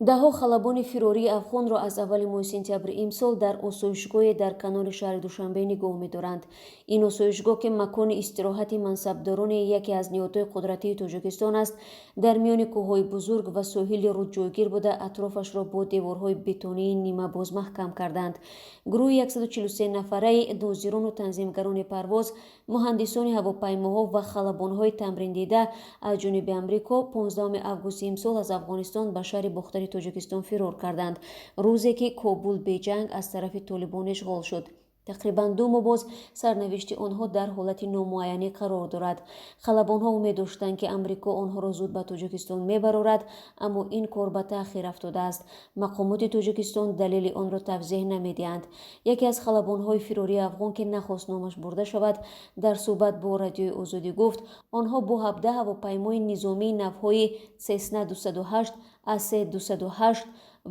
даҳо халабони фирории афғонро аз аввали моҳи сентябри имсол дар осоишгоҳе дар канори шаҳри душанбе нигоҳ медоранд. Ин осоишгоҳ ки макони истироҳати мансабдорони яке аз ниҳодҳои қудратии Тоҷикистон аст, дар миёни кӯҳҳои бузург ва соҳили руд ҷойгир буда, атрофашро бо деворҳои бетонии нимабоз маҳкам карданд. гурӯҳи 143 нафараи нозирону танзимгарони парвоз, муҳандисони ҳавопаймоҳо ва халабонҳои тамриндида аз ҷониби Амрико 15 августи имсол аз Афғонистон ба шаҳри бохтари Тоҷикистон фирор карданд, рӯзе ки Кобул беҷанг аз тарафи Толибон ишғол шуд. тақрибан 2 моҳ боз сарнавишти онҳо дар ҳолати номуайянӣ қарор дорад. халабонҳо умед доштанд ки Амрико онҳоро зуд ба Тоҷикистон мебарорад, аммо ин кор ба таъхир афтодааст. мақомоти Тоҷикистон далели онро тавзеҳ намедиҳанд. яке аз халабонҳои фирории афғон ки нахост номаш бурда шавад, дар суҳбат бо радиои Озодӣ гуфт, онҳо бо 17 ҳавопаймои низомии навъҳои Cessna 208, AC-208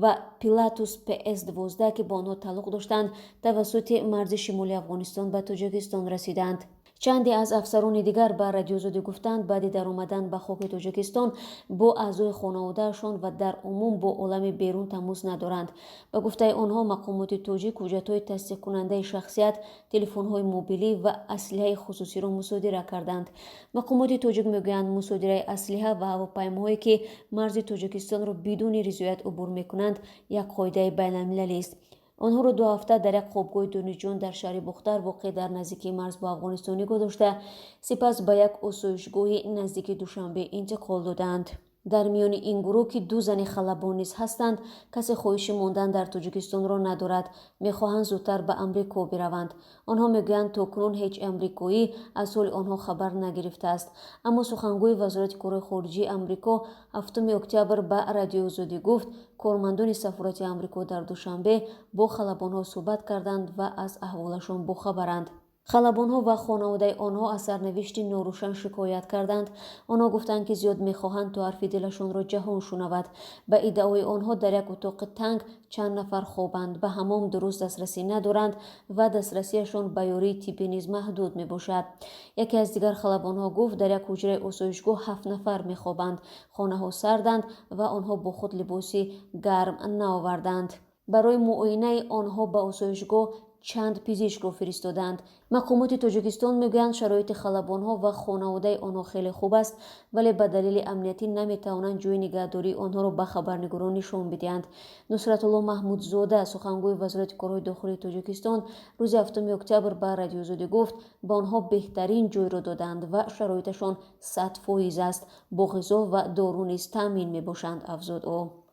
ва Pilatus PS-12 ки ба онҳо тааллуқ доштанд, тавассути марзи шимоли Афғонистон ба Тоҷикистон расиданд. чанде аз афсарони дигар ба радиозодӣ гуфтанд, баъди даромадан ба хоки Тоҷикистон бо аъзои хонаводаашон ва дар умум бо олами берун тамос надоранд. ба гуфтаи онҳо, мақомоти тоҷик ҳуҷҷатҳои тасдиқкунандаи шахсият, телефонҳои мобилӣ ва аслиҳаи хусусиро мусодира карданд. мақомоти тоҷик мегӯянд, мусодираи аслиҳа ва ҳавопаймоҳое ки марзи Тоҷикистонро бидуни ризоят убур мекунанд, як қоидаи байналмилалист. онҳоро 2 ҳафта дар як хобгоҳи донишҷӯён дар шаҳри Бухтар воқеъ дар наздикии марз бо Афғонистон нигоҳ дошта, сипас ба як осоишгоҳи наздики Душанбе интиқол доданд. дар миёни ин гурӯҳ ки 2 зани халабон низ ҳастанд, касе хоҳиши мондан дар Тоҷикистонро надорад, мехоҳанд зудтар ба Амрико бираванд. онҳо мегӯянд, токунун ҳеҷ амрикоӣ аз ҳоли онҳо хабар нагирифтааст. аммо сухангӯи вазорати корҳои хориҷии Амрико 7 октябр ба радиоозодӣ гуфт, кормандони сафорати Амрико дар Душанбе бо халабонҳо суҳбат карданд ва аз аҳволашон бохабаранд. халабонҳо ва хонаводаи онҳо аз сарнавишти норӯшан шикоят карданд. онҳо гуфтанд, ки зиёд мехоҳанд, то ҳарфи дилашонро ҷаҳон шунавад. ба иддаои онҳо дар як утоқи танг чанд нафар хобанд, ба ҳамом дуруст дастрасӣ надоранд ва дастрасиашон ба ёрии тиббӣ низ маҳдуд мебошад. яке аз дигар халабонҳо гуфт, дар як ҳуҷраи осоишгоҳ 7 нафар мехобанд. хонаҳо сарданд ва онҳо бо худ либоси гарм наоварданд. барои муоинаи онҳо ба осоишгоҳ чанд пизишкро фиристоданд. мақомоти Тоҷикистон мегӯянд, шароити халабонҳо ва хонаводаи онҳо хеле хуб аст, вале ба далели амниятӣ наметавонанд ҷойи нигаҳдории онҳоро ба хабарнигорон нишон бидиҳанд. Нусратулло Маҳмудзода, сухангӯи вазорати корҳои дохилии Тоҷикистон, рӯзи 7 октябр ба радиозодӣ гуфт, ба онҳо беҳтарин ҷойро доданд ва шароиташон 100% аст. бо ғизо ва дору низ таъмин мебошанд, афзуд ӯ.